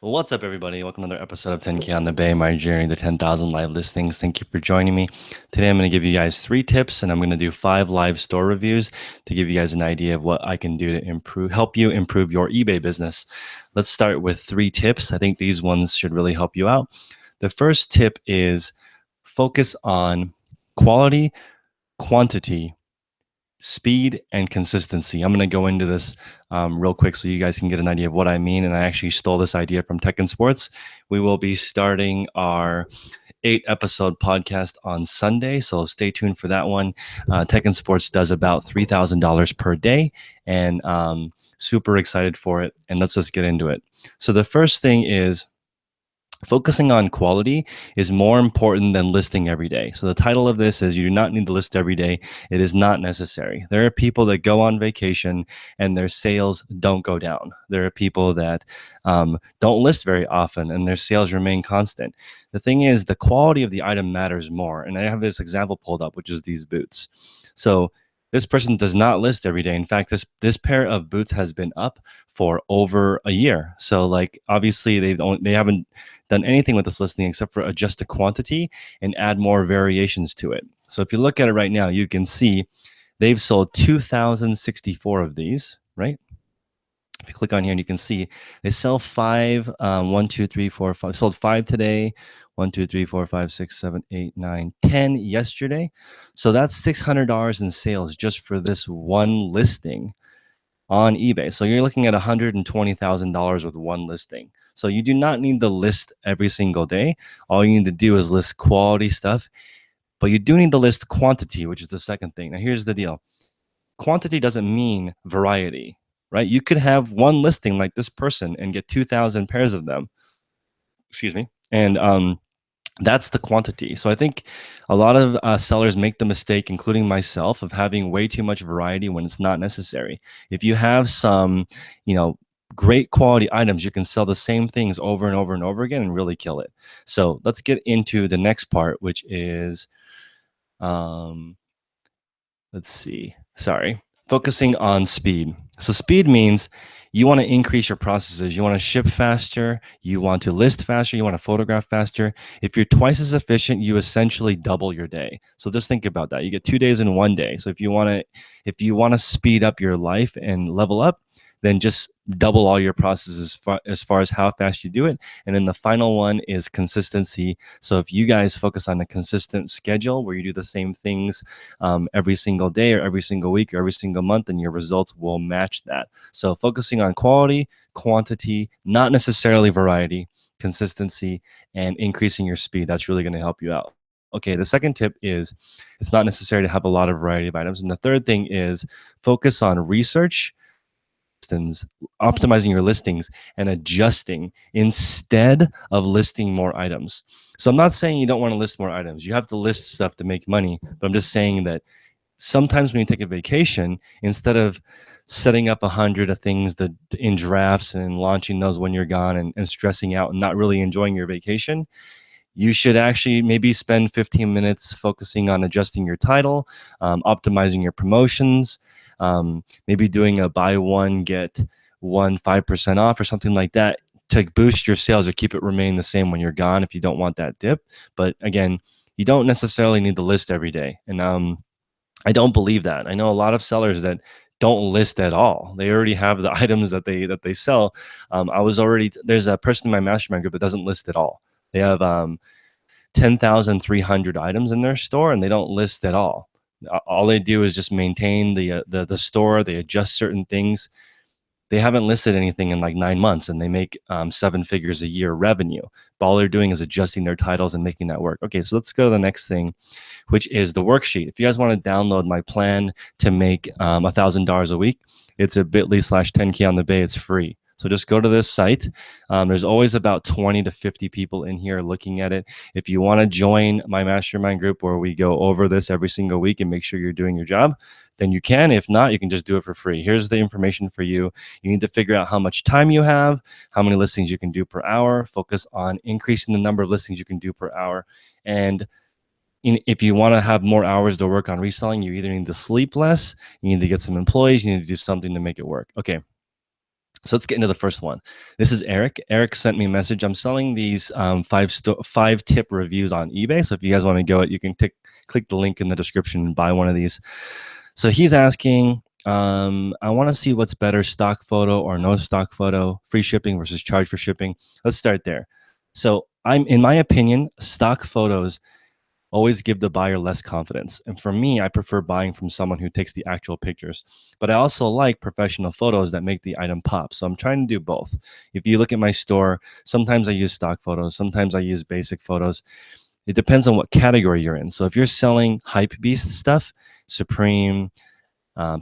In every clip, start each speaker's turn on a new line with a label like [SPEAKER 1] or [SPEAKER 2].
[SPEAKER 1] What's up, everybody? Welcome to another episode of 10K on the Bay, my journey to 10,000 live listings. Thank you for joining me. Today, I'm going to give you guys 3 tips, and I'm going to do 5 live store reviews to give you guys an idea of what I can do to help you improve your eBay business. Let's start with 3 tips. I think these ones should really help you out. The first tip is focus on quality, quantity, speed, and consistency. I'm going to go into this real quick so you guys can get an idea of what I mean. And I actually stole this idea from Tech and Sports. We will be starting our 8-episode podcast on Sunday, so stay tuned for that one. Tech and Sports does about $3,000 per day, and super excited for it. And let's just get into it. So the first thing is, focusing on quality is more important than listing every day. So the title of this is, you do not need to list every day. It is not necessary. There are people that go on vacation and their sales don't go down. There are people that don't list very often and their sales remain constant. The thing is, the quality of the item matters more. And I have this example pulled up, which is these boots. So this person does not list every day. In fact, this pair of boots has been up for over a year. So like, obviously they haven't done anything with this listing except for adjust the quantity and add more variations to it. So if you look at it right now, you can see they've sold 2,064 of these, right? If you click on here, and you can see they sell 5, 1, 2, 3, 4, 5. Sold 5 today, 1, 2, 3, 4, 5, 6, 7, 8, 9, 10 yesterday. So that's $600 in sales just for this one listing on eBay. So you're looking at $120,000 with one listing. So you do not need to list every single day. All you need to do is list quality stuff, but you do need to list quantity, which is the second thing. Now, here's the deal. Quantity doesn't mean variety, right? You could have one listing like this person and get 2,000 pairs of them. Excuse me. And that's the quantity. So I think a lot of sellers make the mistake, including myself, of having way too much variety when it's not necessary. If you have some, great quality items, you can sell the same things over and over and over again and really kill it. So let's get into the next part, which is, focusing on speed. So speed means you want to increase your processes. You want to ship faster. You want to list faster. You want to photograph faster. If you're twice as efficient, you essentially double your day. So just think about that. You get 2 days in 1 day. So if you want to speed up your life and level up, then just double all your processes as far as how fast you do it. And then the final one is consistency. So if you guys focus on a consistent schedule where you do the same things every single day or every single week or every single month, then your results will match that. So focusing on quality, quantity, not necessarily variety, consistency, and increasing your speed, that's really going to help you out. Okay, the second tip is, it's not necessary to have a lot of variety of items. And the third thing is, focus on research, optimizing your listings, and adjusting instead of listing more items. So I'm not saying you don't want to list more items. You have to list stuff to make money, but I'm just saying that sometimes when you take a vacation, instead of setting up 100 of things in drafts and launching those when you're gone and stressing out and not really enjoying your vacation, you should actually maybe spend 15 minutes focusing on adjusting your title, optimizing your promotions, maybe doing a buy one, get one 5% off or something like that to boost your sales or keep it remain the same when you're gone if you don't want that dip. But again, you don't necessarily need to list every day. And I don't believe that. I know a lot of sellers that don't list at all. They already have the items that they sell. There's a person in my mastermind group that doesn't list at all. They have 10,300 items in their store and they don't list at all. All they do is just maintain the store. They adjust certain things. They haven't listed anything in like 9 months and they make 7 figures a year revenue. But all they're doing is adjusting their titles and making that work. Okay, so let's go to the next thing, which is the worksheet. If you guys want to download my plan to make $1,000 a week, it's a bit.ly/10K on the Bay. It's free. So just go to this site. There's always about 20 to 50 people in here looking at it. If you want to join my mastermind group where we go over this every single week and make sure you're doing your job, then you can. If not, you can just do it for free. Here's the information for you. You need to figure out how much time you have, how many listings you can do per hour, focus on increasing the number of listings you can do per hour. And if you want to have more hours to work on reselling, you either need to sleep less, you need to get some employees, you need to do something to make it work. Okay. So let's get into the first one. This is Eric. Eric sent me a message. I'm selling these 5-tip reviews on eBay. So if you guys want to go it, you can click the link in the description and buy one of these. So he's asking, I want to see what's better, stock photo or no stock photo, free shipping versus charge for shipping. Let's start there. So in my opinion, stock photos always give the buyer less confidence. And for me, I prefer buying from someone who takes the actual pictures. But I also like professional photos that make the item pop. So I'm trying to do both. If you look at my store, sometimes I use stock photos, sometimes I use basic photos. It depends on what category you're in. So if you're selling hype beast stuff, Supreme,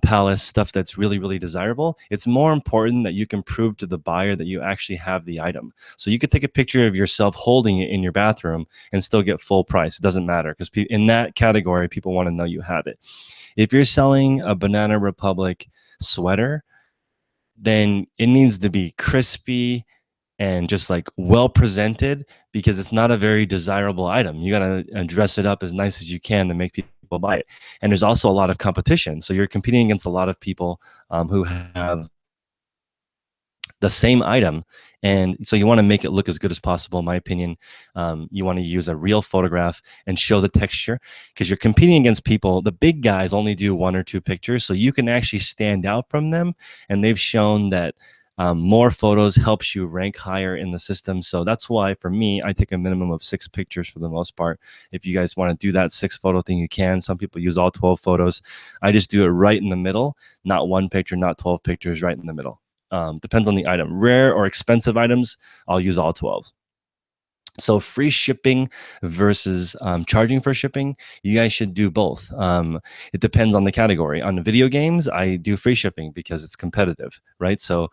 [SPEAKER 1] Palace, stuff that's really, really desirable, it's more important that you can prove to the buyer that you actually have the item. So you could take a picture of yourself holding it in your bathroom and still get full price. It doesn't matter because in that category, people want to know you have it. If you're selling a Banana Republic sweater, then it needs to be crispy and just like well presented because it's not a very desirable item. You got to dress it up as nice as you can to make people buy it. And there's also a lot of competition. So you're competing against a lot of people who have the same item. And so you want to make it look as good as possible, in my opinion. You want to use a real photograph and show the texture because you're competing against people. The big guys only do 1 or 2 pictures. So you can actually stand out from them. And they've shown that more photos helps you rank higher in the system. So that's why for me, I take a minimum of 6 pictures for the most part. If you guys want to do that 6 photo thing, you can. Some people use all 12 photos. I just do it right in the middle, not 1 picture, not 12 pictures, right in the middle. Depends on the item. Rare or expensive items, I'll use all 12. So free shipping versus charging for shipping, you guys should do both. It depends on the category. On the video games, I do free shipping because it's competitive, right? So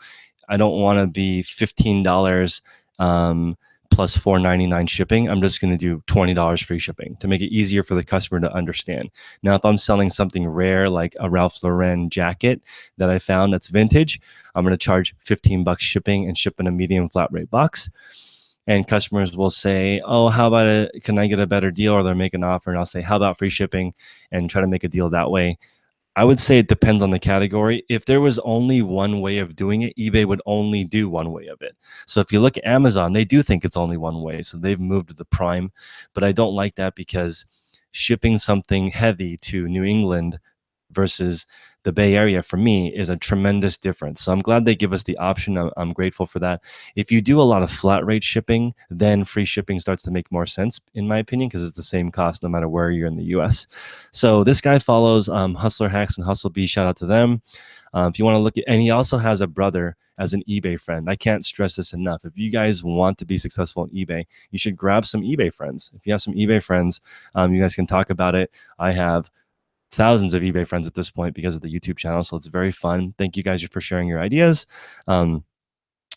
[SPEAKER 1] I don't want to be $15 plus $4.99 shipping. I'm just going to do $20 free shipping to make it easier for the customer to understand. Now, if I'm selling something rare like a Ralph Lauren jacket that I found that's vintage, I'm going to charge $15 shipping and ship in a medium flat rate box. And customers will say, oh, how about can I get a better deal? Or they'll make an offer and I'll say, how about free shipping, and try to make a deal that way. I would say it depends on the category. If there was only one way of doing it, eBay would only do one way of it. So if you look at Amazon, they do think it's only one way. So they've moved to the Prime. But I don't like that because shipping something heavy to New England versus the Bay Area for me is a tremendous difference. So I'm glad they give us the option. I'm grateful for that. If you do a lot of flat rate shipping, then free shipping starts to make more sense, in my opinion, because it's the same cost no matter where you're in the US. So this guy follows Hustler Hacks and Hustle Bee. Shout out to them. If you want to look at, and he also has a brother as an eBay friend. I can't stress this enough. If you guys want to be successful on eBay, you should grab some eBay friends. If you have some eBay friends, you guys can talk about it. I have thousands of eBay friends at this point because of the YouTube channel. So it's very fun. Thank you guys for sharing your ideas. He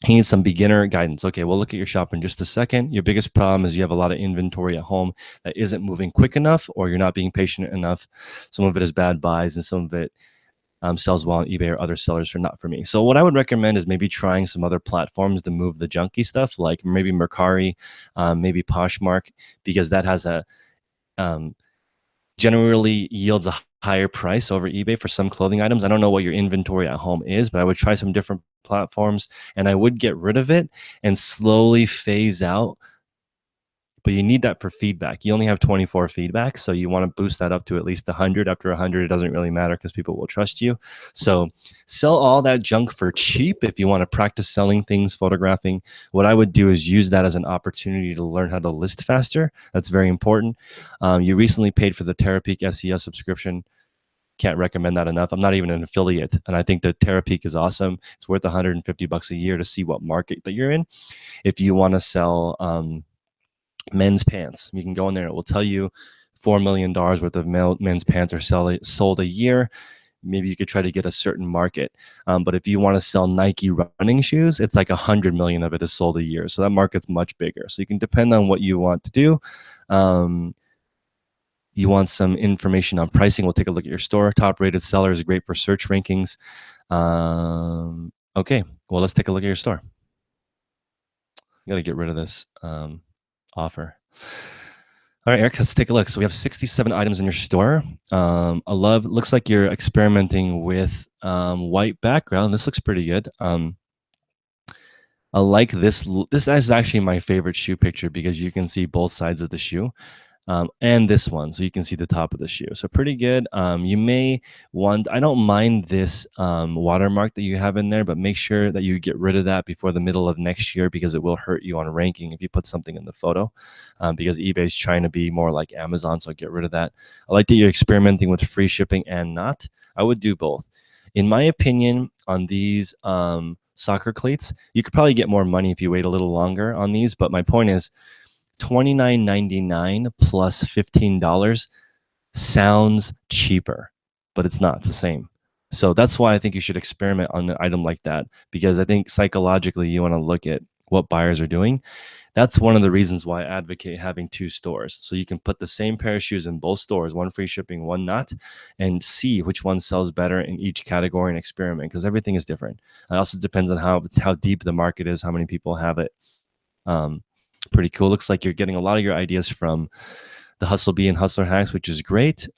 [SPEAKER 1] needs some beginner guidance. Okay, we'll look at your shop in just a second. Your biggest problem is you have a lot of inventory at home that isn't moving quick enough, or you're not being patient enough. Some of it is bad buys and some of it sells well on eBay or other sellers are not for me. So what I would recommend is maybe trying some other platforms to move the junky stuff, like maybe Mercari, maybe Poshmark, because that has a generally yields a higher price over eBay for some clothing items. I don't know what your inventory at home is, but I would try some different platforms and I would get rid of it and slowly phase out. But you need that for feedback. You only have 24 feedback, so you want to boost that up to at least 100. After 100, it doesn't really matter because people will trust you. So sell all that junk for cheap if you want to practice selling things, photographing. What I would do is use that as an opportunity to learn how to list faster. That's very important. You recently paid for the TerraPeak SEO subscription. Can't recommend that enough. I'm not even an affiliate, and I think the TerraPeak is awesome. It's worth $150 a year to see what market that you're in. If you want to sell men's pants, you can go in there. It will tell you $4 million worth of men's pants are sold a year. Maybe you could try to get a certain market. But if you want to sell Nike running shoes, it's like 100 million of it is sold a year. So that market's much bigger. So you can depend on what you want to do. You want some information on pricing, we'll take a look at your store. Top rated seller is great for search rankings. Okay, well, let's take a look at your store. I got to get rid of this offer. All right, Eric, let's take a look. So we have 67 items in your store. Looks like you're experimenting with white background. This looks pretty good. I like this. This is actually my favorite shoe picture because you can see both sides of the shoe. And this one, so you can see the top of the shoe. So pretty good. You may want, I don't mind this watermark that you have in there, but make sure that you get rid of that before the middle of next year because it will hurt you on ranking if you put something in the photo because eBay's trying to be more like Amazon, so get rid of that. I like that you're experimenting with free shipping and not. I would do both. In my opinion, on these soccer cleats, you could probably get more money if you wait a little longer on these, but my point is, $29.99 plus $15 sounds cheaper, but it's not. It's the same. So that's why I think you should experiment on an item like that because I think psychologically you want to look at what buyers are doing. That's one of the reasons why I advocate having two stores. So you can put the same pair of shoes in both stores, one free shipping, one not, and see which one sells better in each category and experiment because everything is different. It also depends on how deep the market is, how many people have it. Um, Pretty cool. Looks like you're getting a lot of your ideas from the Hustle Bee and Hustler Hacks, which is great.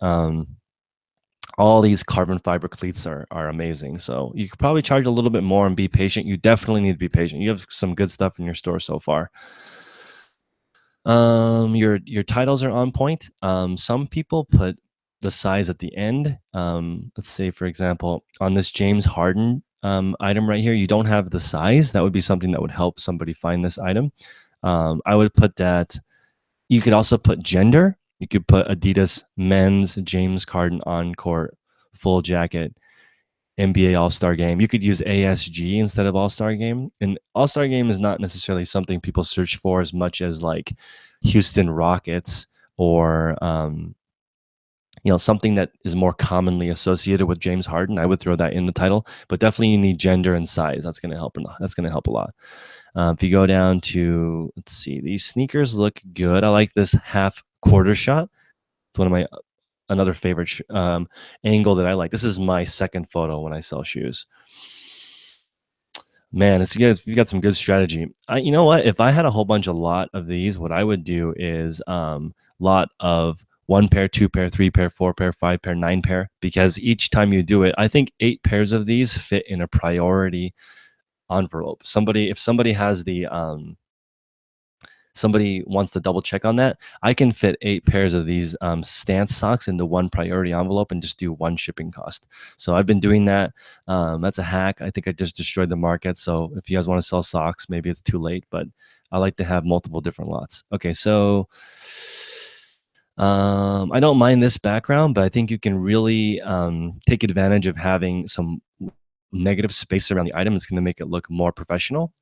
[SPEAKER 1] All these carbon fiber cleats are amazing. So you could probably charge a little bit more and be patient. You definitely need to be patient. You have some good stuff in your store so far. Your titles are on point. Some people put the size at the end. Let's say, for example, on this James Harden item right here, you don't have the size. That would be something that would help somebody find this item. I would put that. You could also put gender. You could put Adidas men's James Harden on court full jacket NBA All Star Game. You could use ASG instead of All Star Game. And All Star Game is not necessarily something people search for as much as like Houston Rockets or something that is more commonly associated with James Harden. I would throw that in the title, but definitely you need gender and size. That's going to help. That's going to help a lot. If you go down to, let's see, these sneakers look good. I like this half quarter shot. It's one of my another favorite angle that I like. This is my second photo when I sell shoes. Man, it's good. You got some good strategy. You know what? If I had a whole bunch, a lot of these, what I would do is lot of one pair, two pair, three pair, four pair, five pair, nine pair, because each time you do it, I think 8 pairs of these fit in a priority envelope. If somebody has the somebody wants to double check on that, I can fit 8 pairs of these stance socks into one priority envelope and just do one shipping cost. So I've been doing that. That's a hack. I think I just destroyed the market. So if you guys want to sell socks, maybe it's too late, but I like to have multiple different lots. Okay, so I don't mind this background, but I think you can really take advantage of having some negative space around the item. It's going to make it look more professional.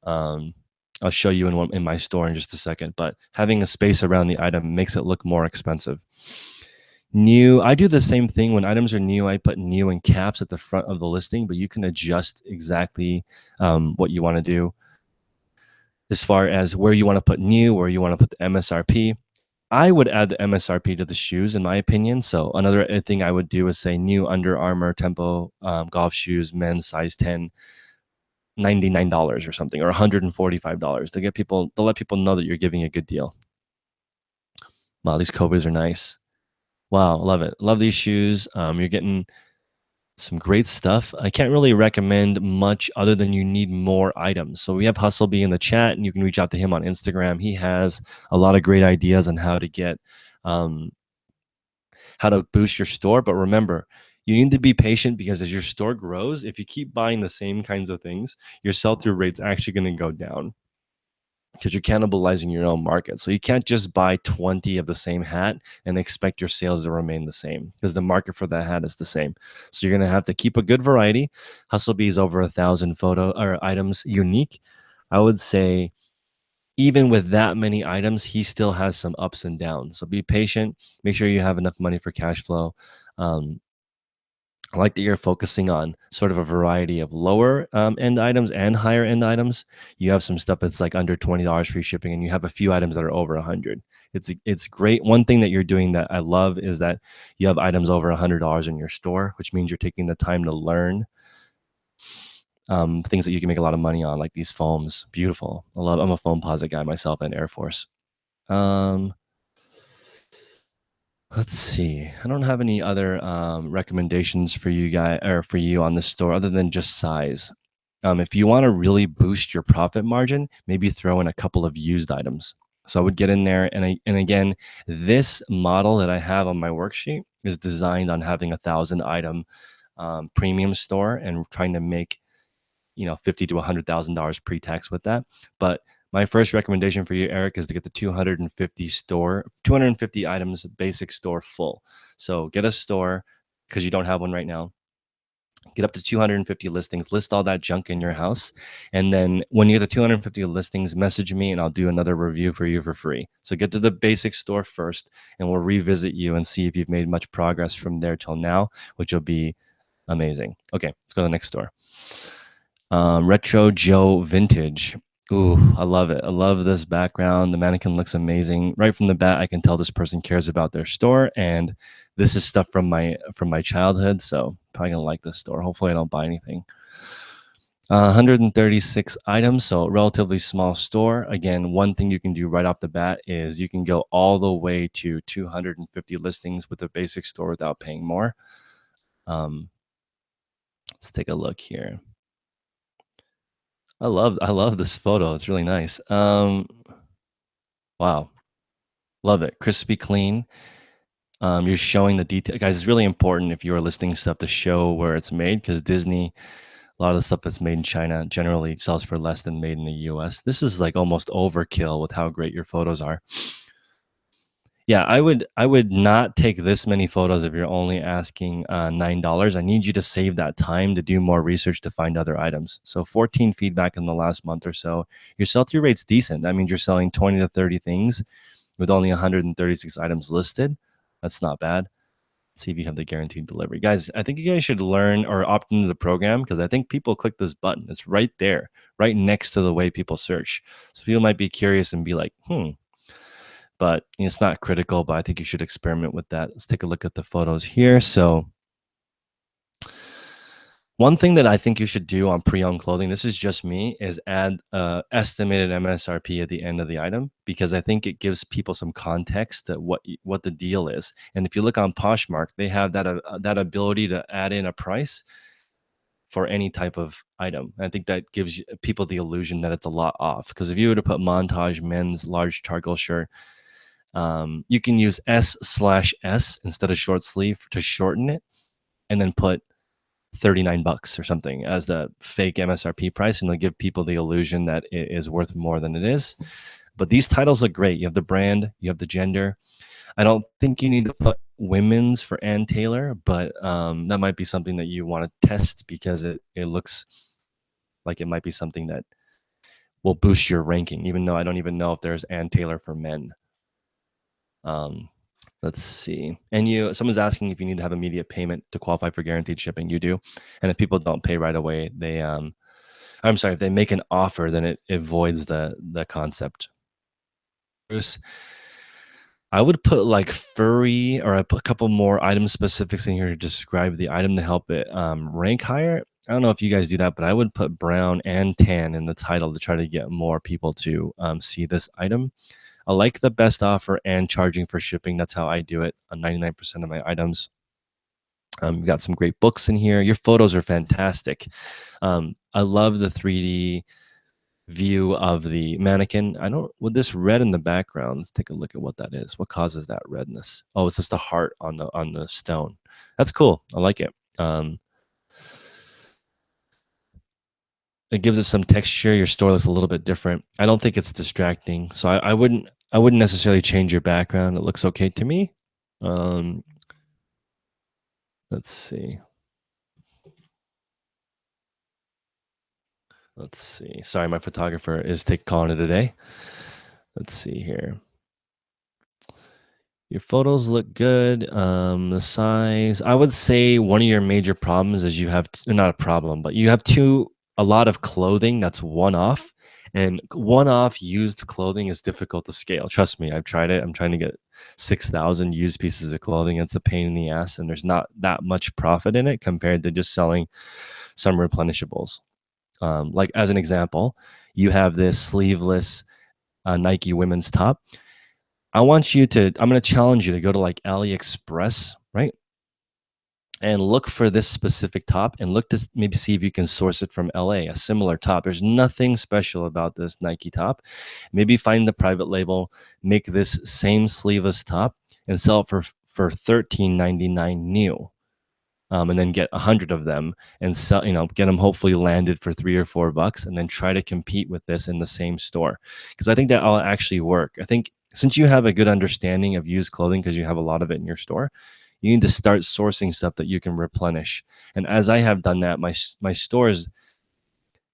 [SPEAKER 1] I'll show you in my store in just a second, but having a space around the item makes it look more expensive. New, I do the same thing when items are new. I put new in caps at the front of the listing, but you can adjust exactly what you want to do as far as where you want to put new, where you want to put the MSRP. I would add the MSRP to the shoes, in my opinion. So another thing I would do is say new Under Armour Tempo golf shoes, men's size 10, $99 or something, or $145 to let people know that you're giving a good deal. Wow, these Cobras are nice. Wow, love it. Love these shoes. You're getting some great stuff. I can't really recommend much other than you need more items. So we have Hustlebee in the chat, and you can reach out to him on Instagram. He has a lot of great ideas on how to get how to boost your store. But remember, you need to be patient because as your store grows, if you keep buying the same kinds of things, your sell-through rate's actually going to go down because you're cannibalizing your own market. So you can't just buy 20 of the same hat and expect your sales to remain the same because the market for that hat is the same. So you're going to have to keep a good variety. Hustlebee is over 1,000 photo or items unique. I would say even with that many items, he still has some ups and downs. So be patient. Make sure you have enough money for cash flow. I like that you're focusing on sort of a variety of lower end items and higher end items. You have some stuff that's like under $20 free shipping, and you have a few items that are over 100. It's great. One thing that you're doing that I love is that you have items over $100 in your store, which means you're taking the time to learn things that you can make a lot of money on, like these foams. Beautiful. I'm a foam posit guy myself and Air Force. Let's see. I don't have any other recommendations for you guys or for you on the store other than just size. If you want to really boost your profit margin, maybe throw in a couple of used items. So I would get in there, and again, this model that I have on my worksheet is designed on having 1,000 item premium store and trying to make $50,000 to $100,000 pre-tax with that. But my first recommendation for you, Eric, is to get the 250 items basic store full. So get a store because you don't have one right now. Get up to 250 listings, list all that junk in your house. And then when you get the 250 listings, message me and I'll do another review for you for free. So get to the basic store first and we'll revisit you and see if you've made much progress from there till now, which will be amazing. Okay, let's go to the next store. Retro Joe Vintage. Ooh, I love it. I love this background. The mannequin looks amazing. Right from the bat, I can tell this person cares about their store, and this is stuff from my childhood. So probably gonna like this store. Hopefully, I don't buy anything. 136 items, so relatively small store. Again, one thing you can do right off the bat is you can go all the way to 250 listings with a basic store without paying more. Let's take a look here. I love this photo. It's really nice. Wow, love it. Crispy clean. You're showing the detail, guys. It's really important if you are listing stuff to show where it's made, because Disney, a lot of the stuff that's made in China generally sells for less than made in the US. This is like almost overkill with how great your photos are. Yeah, I would not take this many photos if you're only asking $9. I need you to save that time to do more research to find other items. So 14 feedback in the last month or so. Your sell-through rate's decent. That means you're selling 20 to 30 things with only 136 items listed. That's not bad. Let's see if you have the guaranteed delivery. Guys, I think you guys should learn or opt into the program, because I think people click this button. It's right there, right next to the way people search. So people might be curious and be like, but it's not critical, but I think you should experiment with that. Let's take a look at the photos here. So one thing that I think you should do on pre-owned clothing, this is just me, is add estimated MSRP at the end of the item, because I think it gives people some context to what the deal is. And if you look on Poshmark, they have that ability to add in a price for any type of item. I think that gives people the illusion that it's a lot off. Because if you were to put montage men's large charcoal shirt, you can use S/S instead of short sleeve to shorten it, and then put $39 or something as the fake MSRP price, and it'll give people the illusion that it is worth more than it is. But these titles look great. You have the brand, you have the gender. I don't think you need to put women's for Ann Taylor, but that might be something that you want to test, because it looks like it might be something that will boost your ranking, even though I don't even know if there's Ann Taylor for men. Let's see. And someone's asking if you need to have immediate payment to qualify for guaranteed shipping. You do. And if people don't pay right away, if they make an offer, then it voids the concept. Bruce, I would put like furry, or I put a couple more item specifics in here to describe the item to help it rank higher. I don't know if you guys do that, but I would put brown and tan in the title to try to get more people to see this item. I like the best offer and charging for shipping. That's how I do it on 99% of my items. We've got some great books in here. Your photos are fantastic. I love the 3D view of the mannequin. With this red in the background, let's take a look at what that is. What causes that redness? Oh, it's just a heart on the stone. That's cool. I like it. It gives it some texture. Your store looks a little bit different. I don't think it's distracting, so I wouldn't necessarily change your background. It looks okay to me. Let's see. Sorry, my photographer is calling it a day. Let's see here. Your photos look good. The size, I would say one of your major problems is you have not a problem, but you have a lot of clothing that's one-off, and one-off used clothing is difficult to scale. Trust me, I've tried it. I'm trying to get 6,000 used pieces of clothing. It's a pain in the ass, and there's not that much profit in it compared to just selling some replenishables. Like as an example, you have this sleeveless Nike women's top. I'm going to challenge you to go to like AliExpress, right? and look for this specific top and look to maybe see if you can source it from LA, a similar top. There's nothing special about this Nike top. Maybe find the private label, make this same sleeveless top and sell it for $13.99 new. And then get 100 of them and sell, get them hopefully landed for $3 or $4, and then try to compete with this in the same store. Because I think that will actually work. I think since you have a good understanding of used clothing, because you have a lot of it in your store, you need to start sourcing stuff that you can replenish. And as I have done that, my stores,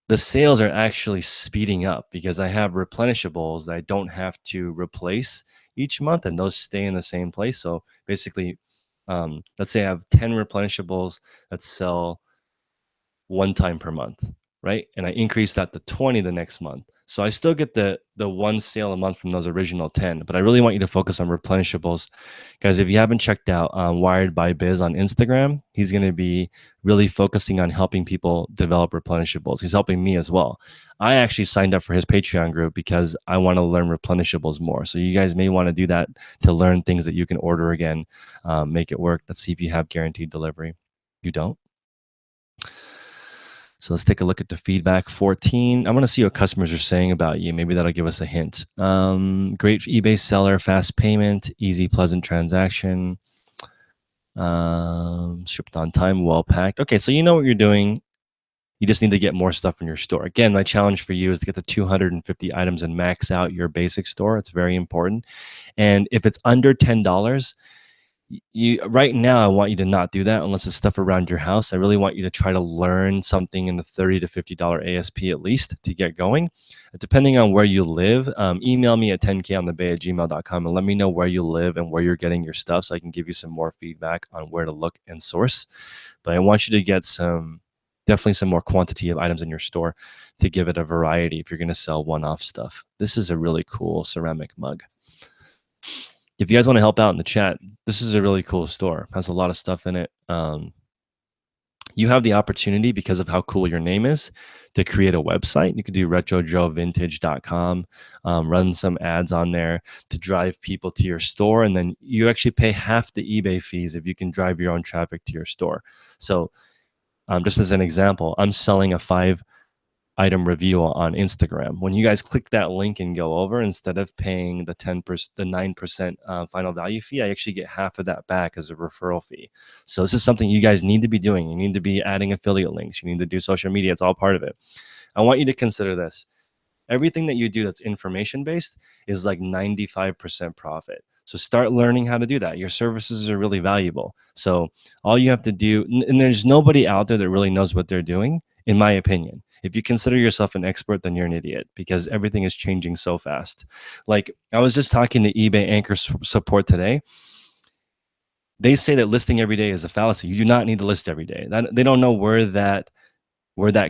[SPEAKER 1] the sales are actually speeding up because I have replenishables that I don't have to replace each month, and those stay in the same place. So basically, let's say I have 10 replenishables that sell one time per month, right? And I increase that to 20 the next month. So I still get the one sale a month from those original 10, but I really want you to focus on replenishables. Guys, if you haven't checked out Wired by Biz on Instagram, he's going to be really focusing on helping people develop replenishables. He's helping me as well. I actually signed up for his Patreon group because I want to learn replenishables more. So you guys may want to do that to learn things that you can order again, make it work. Let's see if you have guaranteed delivery. You don't? So let's take a look at the feedback. 14. I want to see what customers are saying about you. Maybe that'll give us a hint. Great eBay seller, fast payment, easy, pleasant transaction. Shipped on time, well packed. Okay, so you know what you're doing. You just need to get more stuff in your store. Again, my challenge for you is to get to 250 items and max out your basic store. It's very important. And if it's under $10, right now, I want you to not do that unless it's stuff around your house. I really want you to try to learn something in the $30 to $50 ASP at least to get going. Depending on where you live, email me at 10konthebay@gmail.com and let me know where you live and where you're getting your stuff so I can give you some more feedback on where to look and source. But I want you to get definitely some more quantity of items in your store to give it a variety if you're going to sell one-off stuff. This is a really cool ceramic mug. If you guys want to help out in the chat, this is a really cool store. Has a lot of stuff in it. You have the opportunity, because of how cool your name is, to create a website. You could do retrojoevintage.com, run some ads on there to drive people to your store. And then you actually pay half the eBay fees if you can drive your own traffic to your store. So just as an example, I'm selling a 5-item review on Instagram. When you guys click that link and go over, instead of paying the 9% final value fee, I actually get half of that back as a referral fee. So this is something you guys need to be doing. You need to be adding affiliate links. You need to do social media. It's all part of it. I want you to consider this. Everything that you do that's information based is like 95% profit. So start learning how to do that. Your services are really valuable. So all you have to do, and there's nobody out there that really knows what they're doing, in my opinion. If you consider yourself an expert, then you're an idiot, because everything is changing so fast. Like, I was just talking to eBay Anchor support today. They say that listing every day is a fallacy. You do not need to list every day. They don't know where that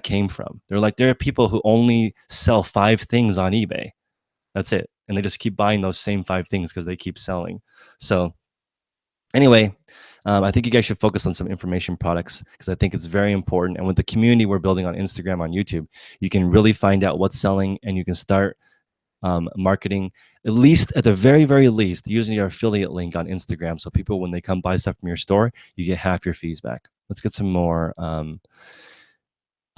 [SPEAKER 1] came from. They're like, there are people who only sell 5 things on eBay. That's it. And they just keep buying those same 5 things because they keep selling. So anyway, I think you guys should focus on some information products, because I think it's very important. And with the community we're building on Instagram, on YouTube, you can really find out what's selling, and you can start marketing, at least at the very, very least, using your affiliate link on Instagram. So people, when they come buy stuff from your store, you get half your fees back. Let's get some more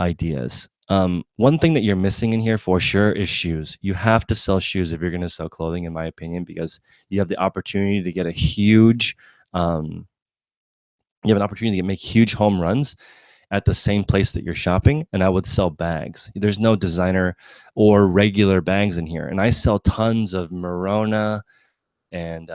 [SPEAKER 1] ideas. One thing that you're missing in here for sure is shoes. You have to sell shoes if you're going to sell clothing, in my opinion, because you have the opportunity to get a huge, you have an opportunity to make huge home runs at the same place that you're shopping. And I would sell bags. There's no designer or regular bags in here. And I sell tons of Merona and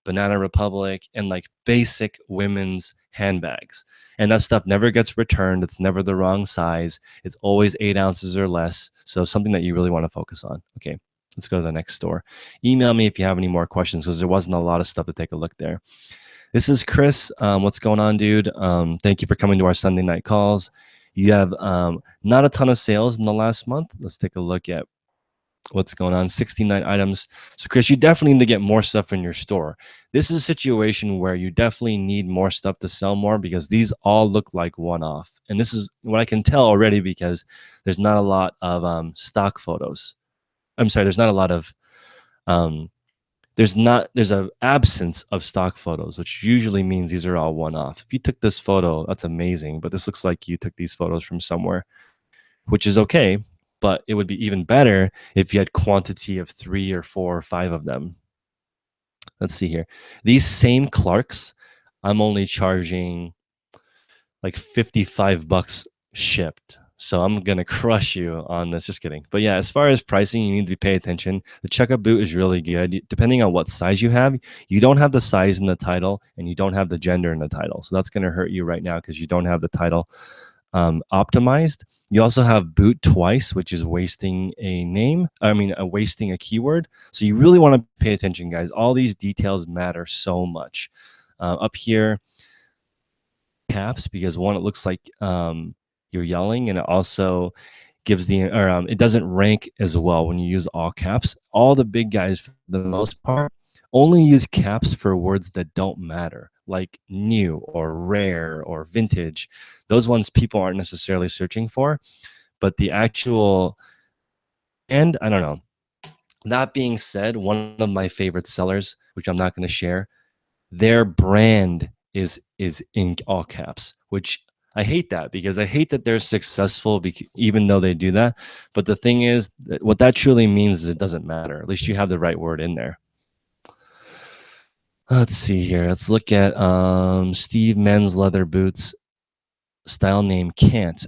[SPEAKER 1] Banana Republic and like basic women's handbags. And that stuff never gets returned. It's never the wrong size. It's always 8 ounces or less. So something that you really want to focus on. Okay, let's go to the next store. Email me if you have any more questions, because there wasn't a lot of stuff to take a look there. This is Chris. What's going on, dude? Thank you for coming to our Sunday night calls. You have not a ton of sales in the last month. Let's take a look at what's going on. 69 items. So Chris, you definitely need to get more stuff in your store. This is a situation where you definitely need more stuff to sell more, because these all look like one-off. And this is what I can tell already, because there's not a lot of stock photos. I'm sorry, there's not a lot of there's a absence of stock photos, which usually means these are all one-off. If you took this photo, that's amazing, but this looks like you took these photos from somewhere, which is okay, but it would be even better if you had quantity of 3 or 4 or 5 of them. Let's see here. These same Clarks, I'm only charging like $55 shipped. So I'm gonna crush you on this. Just kidding. But yeah, as far as pricing, you need to pay attention. The checkup boot is really good. Depending on what size you have, you don't have the size in the title and you don't have the gender in the title. So that's gonna hurt you right now because you don't have the title optimized. You also have boot twice, which is wasting a name. Wasting a keyword. So you really want to pay attention, guys. All these details matter so much. Up here, caps, because one, it looks like you're yelling, and it also gives it doesn't rank as well when you use all caps. All the big guys, for the most part, only use caps for words that don't matter, like new or rare or vintage. Those ones people aren't necessarily searching for, but the actual, and I don't know. That being said, one of my favorite sellers, which I'm not going to share, their brand is in all caps, which I hate that, because I hate that they're successful even though they do that. But the thing is, what that truly means is it doesn't matter. At least you have the right word in there. Let's see here. Let's look at Steve Men's leather boots. Style name can't.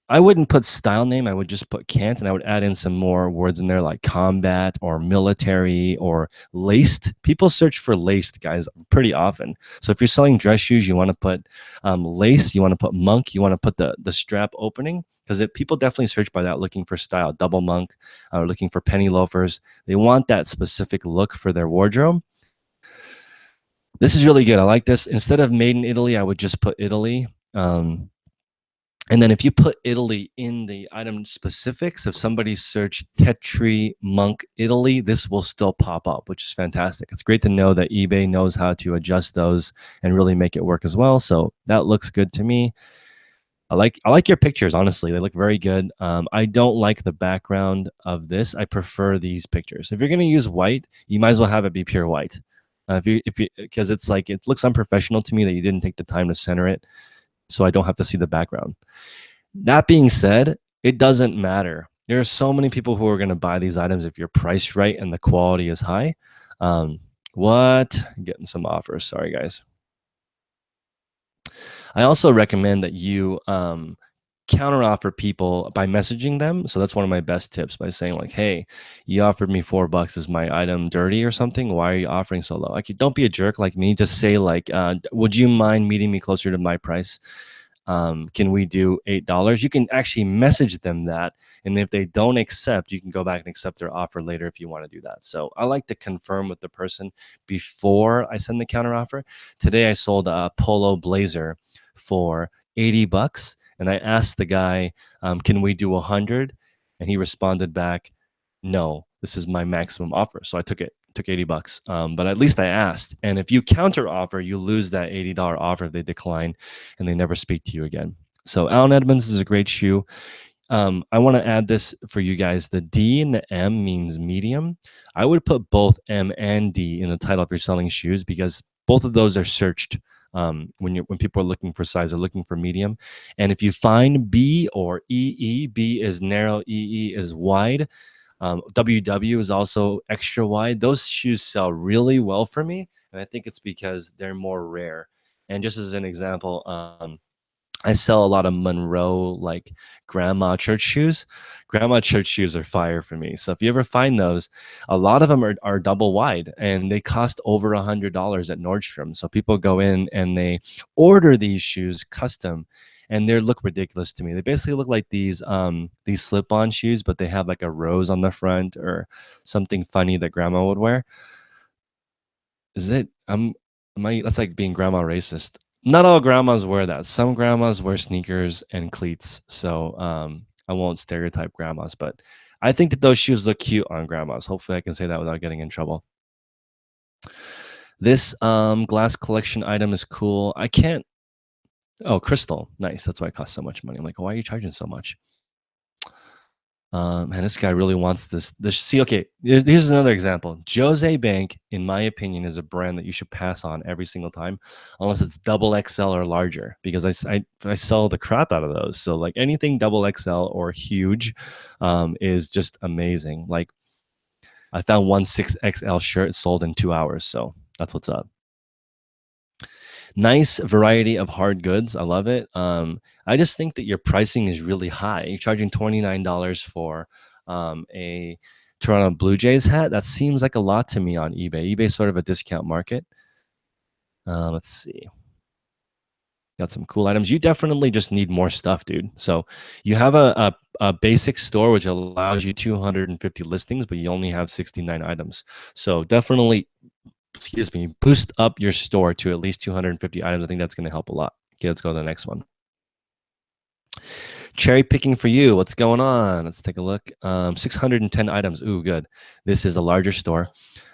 [SPEAKER 1] I wouldn't put style name. I would just put can't, and I would add in some more words in there like combat or military or laced. People search for laced, guys, pretty often. So if you're selling dress shoes, you want to put lace, you want to put monk, you want to put the strap opening, because people definitely search by that, looking for style, double monk, or looking for penny loafers. They want that specific look for their wardrobe. This is really good. I like this. Instead of made in Italy, I would just put Italy. And then if you put Italy in the item specifics, if somebody search Tetri Monk Italy, this will still pop up, which is fantastic. It's great to know that eBay knows how to adjust those and really make it work as well. So that looks good to me. I like your pictures, honestly. They look very good. I don't like the background of this. I prefer these pictures. If you're going to use white, you might as well have it be pure white. Because it's like, it looks unprofessional to me that you didn't take the time to center it, so I don't have to see the background. That being said, it doesn't matter. There are so many people who are going to buy these items if you're priced right and the quality is high. What? Getting some offers. Sorry, guys. I also recommend that you counteroffer people by messaging them. So that's one of my best tips, by saying like, hey, you offered me $4. Is my item dirty or something? Why are you offering so low? Like, don't be a jerk like me. Just say like, would you mind meeting me closer to my price? Can we do $8? You can actually message them that. And if they don't accept, you can go back and accept their offer later if you want to do that. So I like to confirm with the person before I send the counter offer. Today I sold a polo blazer for $80. And I asked the guy, can we do 100? And he responded back, no, this is my maximum offer. So I took it. Took $80, but at least I asked. And if you counter offer, you lose that $80 offer if they decline and they never speak to you again. So Allen Edmonds is a great shoe. I want to add this for you guys. The D and the M means medium. I would put both M and D in the title if you're selling shoes, because both of those are searched when people are looking for size or looking for medium. And if you find B or EE, B is narrow, EE is wide. WW is also extra wide. Those shoes sell really well for me, and I think it's because they're more rare. And just as an example, I sell a lot of Monroe, like grandma church shoes. Grandma church shoes are fire for me. So if you ever find those, a lot of them are double wide, and they cost over $100 at Nordstrom. So people go in and they order these shoes custom, and they look ridiculous to me. They basically look like these slip-on shoes, but they have like a rose on the front or something funny that grandma would wear. Is it? That's like being grandma racist. Not all grandmas wear that. Some grandmas wear sneakers and cleats. So I won't stereotype grandmas, but I think that those shoes look cute on grandmas. Hopefully I can say that without getting in trouble. This glass collection item is cool. I can't. Oh, crystal. Nice. That's why it costs so much money. I'm like, why are you charging so much? And this guy really wants this. See, okay, here's another example. Jose Bank, in my opinion, is a brand that you should pass on every single time, unless it's double XL or larger, because I sell the crap out of those. So like anything double XL or huge is just amazing. Like I found one 6XL shirt sold in 2 hours. So that's what's up. Nice variety of hard goods. I love it. I just think that your pricing is really high. You're charging $29 for a Toronto Blue Jays hat. That seems like a lot to me on eBay. eBay's sort of a discount market. Let's see. Got some cool items. You definitely just need more stuff, dude. So you have a basic store which allows you 250 listings, but you only have 69 items. So definitely, excuse me, boost up your store to at least 250 items. I think that's going to help a lot. Okay, let's go to the next one. Cherry picking for you. What's going on? Let's take a look. 610 items. Ooh, good. This is a larger store.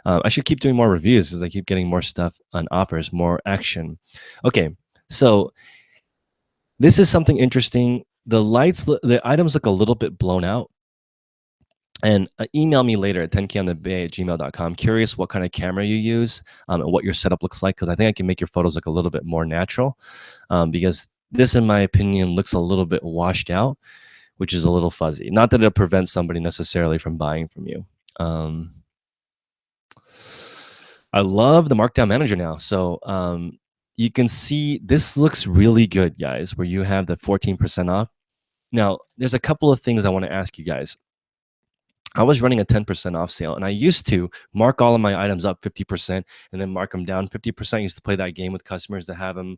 [SPEAKER 1] I should keep doing more reviews because I keep getting more stuff on offers, more action. Okay, so this is something interesting. The items look a little bit blown out. And email me later at 10konthebay@gmail.com. Curious what kind of camera you use and what your setup looks like, because I think I can make your photos look a little bit more natural. Because this, in my opinion, looks a little bit washed out, which is a little fuzzy. Not that it prevents somebody necessarily from buying from you. I love the Markdown Manager now. So you can see this looks really good, guys, where you have the 14% off. Now, there's a couple of things I want to ask you guys. I was running a 10% off sale, and I used to mark all of my items up 50% and then mark them down 50%. I used to play that game with customers to have them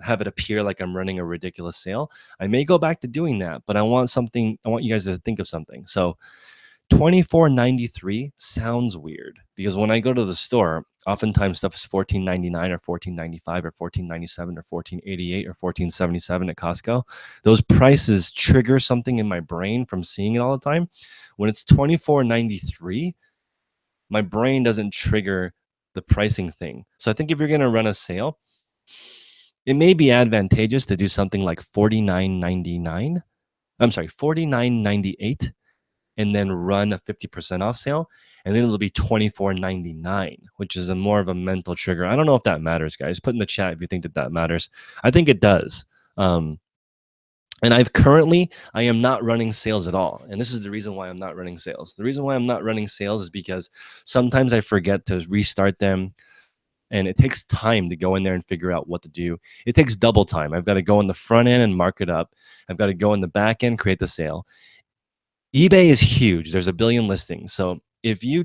[SPEAKER 1] have it appear like I'm running a ridiculous sale. I may go back to doing that, but I want you guys to think of something. So $24.93 sounds weird because when I go to the store, oftentimes stuff is $14.99 or $14.95 or $14.97 or $14.88 or $14.77 at Costco. Those prices trigger something in my brain from seeing it all the time. When it's $24.93, my brain doesn't trigger the pricing thing. So I think if you're going to run a sale, it may be advantageous to do something like $49.99. I'm sorry, $49.98. And then run a 50% off sale, and then it'll be $24.99, which is a more of a mental trigger. I don't know if that matters, guys. Put in the chat if you think that matters. I think it does. And I am not running sales at all. And this is the reason why I'm not running sales. The reason why I'm not running sales is because sometimes I forget to restart them. And it takes time to go in there and figure out what to do. It takes double time. I've got to go in the front end and mark it up. I've got to go in the back end, create the sale. eBay is huge. There's a billion listings. So if you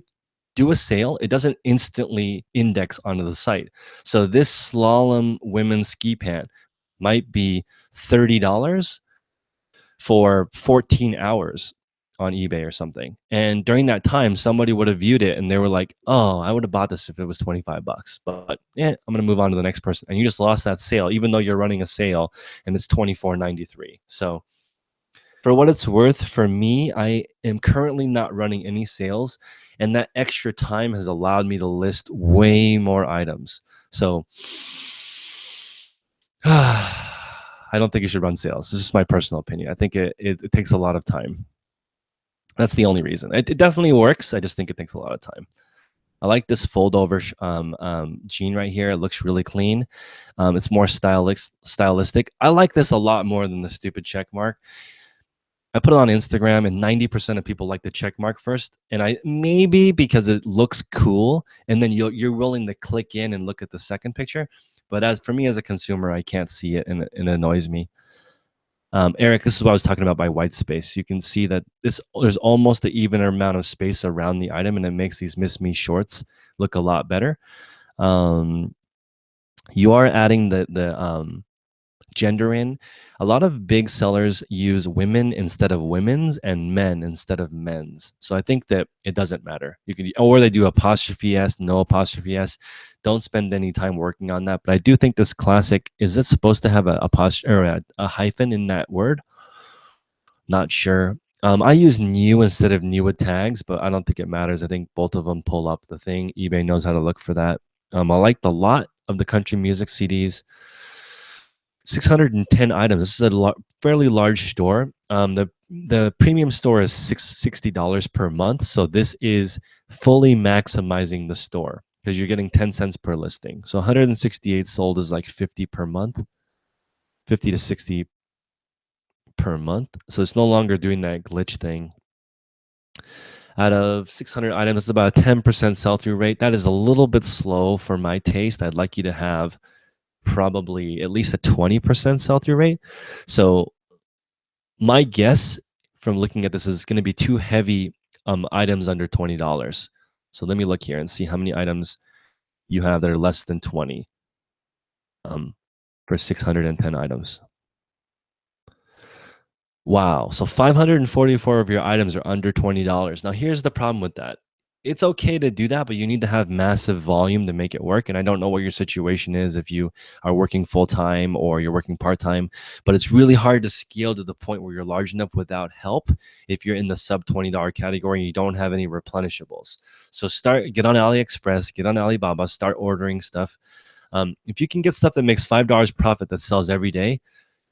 [SPEAKER 1] do a sale, it doesn't instantly index onto the site. So this slalom women's ski pant might be $30 for 14 hours on eBay or something. And during that time, somebody would have viewed it and they were like, oh, I would have bought this if it was $25. But yeah, I'm going to move on to the next person. And you just lost that sale, even though you're running a sale and it's $24.93. So for what it's worth, for me, I am currently not running any sales, and that extra time has allowed me to list way more items. So I don't think you should run sales. This is just my personal opinion. I think it takes a lot of time. That's the only reason. It definitely works. I just think it takes a lot of time. I like this fold over jean right here. It looks really clean. It's more stylistic. I like this a lot more than the stupid check mark. I put it on Instagram, and 90% of people like the check mark first. And I maybe because it looks cool, and then you're willing to click in and look at the second picture. But as for me as a consumer, I can't see it, and it annoys me. Eric, this is what I was talking about by white space. You can see that there's almost an even amount of space around the item, and it makes these Miss Me shorts look a lot better. You are adding the gender in. A lot of big sellers use women instead of women's and men instead of men's. So I think that it doesn't matter. You can, or they do apostrophe s, no apostrophe s. Don't spend any time working on that. But I do think this classic, is it supposed to have a apostrophe or a hyphen in that word? Not sure. I use new instead of new with tags, but I don't think it matters. I think both of them pull up the thing. eBay knows how to look for that. I like the lot of the country music CDs. 610 items. This is a fairly large store. The the premium store is $60 per month. So this is fully maximizing the store because you're getting 10 cents per listing. So 168 sold is like 50 per month, 50 to 60 per month. So it's no longer doing that glitch thing. Out of 600 items, it's about a 10% sell-through rate. That is a little bit slow for my taste. I'd like you to have probably at least a 20% sell-through rate. So my guess from looking at this is going to be too heavy items under $20. So let me look here and see how many items you have that are less than 20 for 610 items. Wow. So 544 of your items are under $20. Now, here's the problem with that. It's okay to do that, but you need to have massive volume to make it work. And I don't know what your situation is if you are working full time or you're working part time, but it's really hard to scale to the point where you're large enough without help if you're in the sub $20 category and you don't have any replenishables. So get on AliExpress, get on Alibaba, start ordering stuff. If you can get stuff that makes $5 profit that sells every day,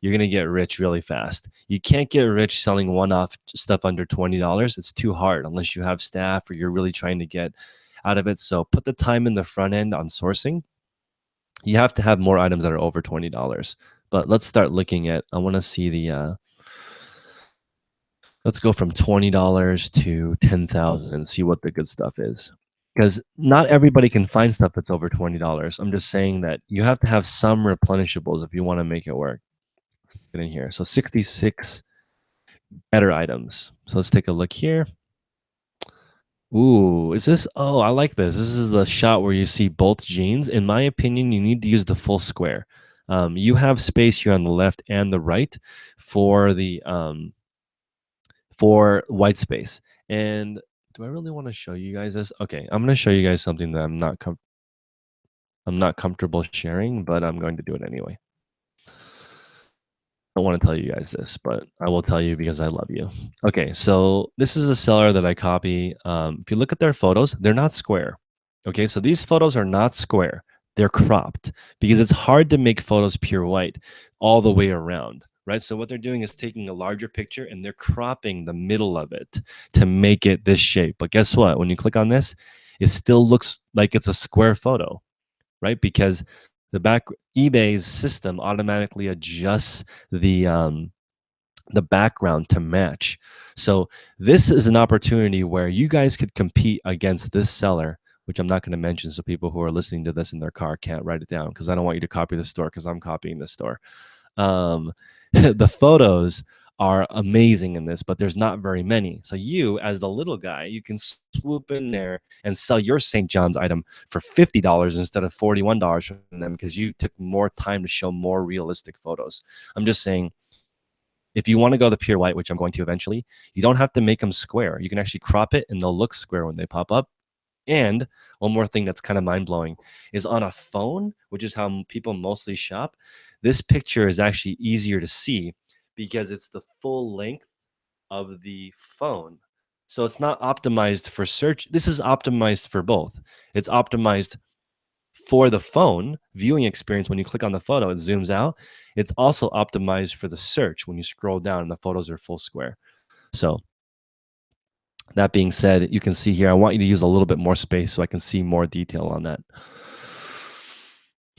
[SPEAKER 1] you're going to get rich really fast. You can't get rich selling one-off stuff under $20. It's too hard unless you have staff or you're really trying to get out of it. So put the time in the front end on sourcing. You have to have more items that are over $20. But let's start looking at, I want to see the, let's go from $20 to $10,000 and see what the good stuff is. Because not everybody can find stuff that's over $20. I'm just saying that you have to have some replenishables if you want to make it work. Let's get in here. So 66 better items. So let's take a look here. Ooh, is this? Oh, I like this. This is the shot where you see both jeans. In my opinion, you need to use the full square. You have space here on the left and the right for the for white space. And do I really want to show you guys this? Okay, I'm going to show you guys something that I'm not comfortable sharing, but I'm going to do it anyway. I don't want to tell you guys this, but I will tell you because I love you. Okay, so this is a seller that I copy. If you look at their photos, they're not square. Okay, so these photos are not square. They're cropped because it's hard to make photos pure white all the way around, right? So what they're doing is taking a larger picture and they're cropping the middle of it to make it this shape. But guess what? When you click on this, it still looks like it's a square photo, right? Because eBay's system automatically adjusts the background to match. So this is an opportunity where you guys could compete against this seller, which I'm not going to mention, so people who are listening to this in their car can't write it down because I don't want you to copy the store because I'm copying the store. The photos are amazing in this, but there's not very many. So you, as the little guy, you can swoop in there and sell your St. John's item for $50 instead of $41 from them because you took more time to show more realistic photos. I'm just saying, if you want to go the pure white, which I'm going to eventually, you don't have to make them square. You can actually crop it and they'll look square when they pop up. And one more thing that's kind of mind-blowing is on a phone, which is how people mostly shop, this picture is actually easier to see because it's the full length of the phone. So it's not optimized for search. This is optimized for both. It's optimized for the phone viewing experience. When you click on the photo, it zooms out. It's also optimized for the search when you scroll down and the photos are full square. So that being said, you can see here, I want you to use a little bit more space so I can see more detail on that.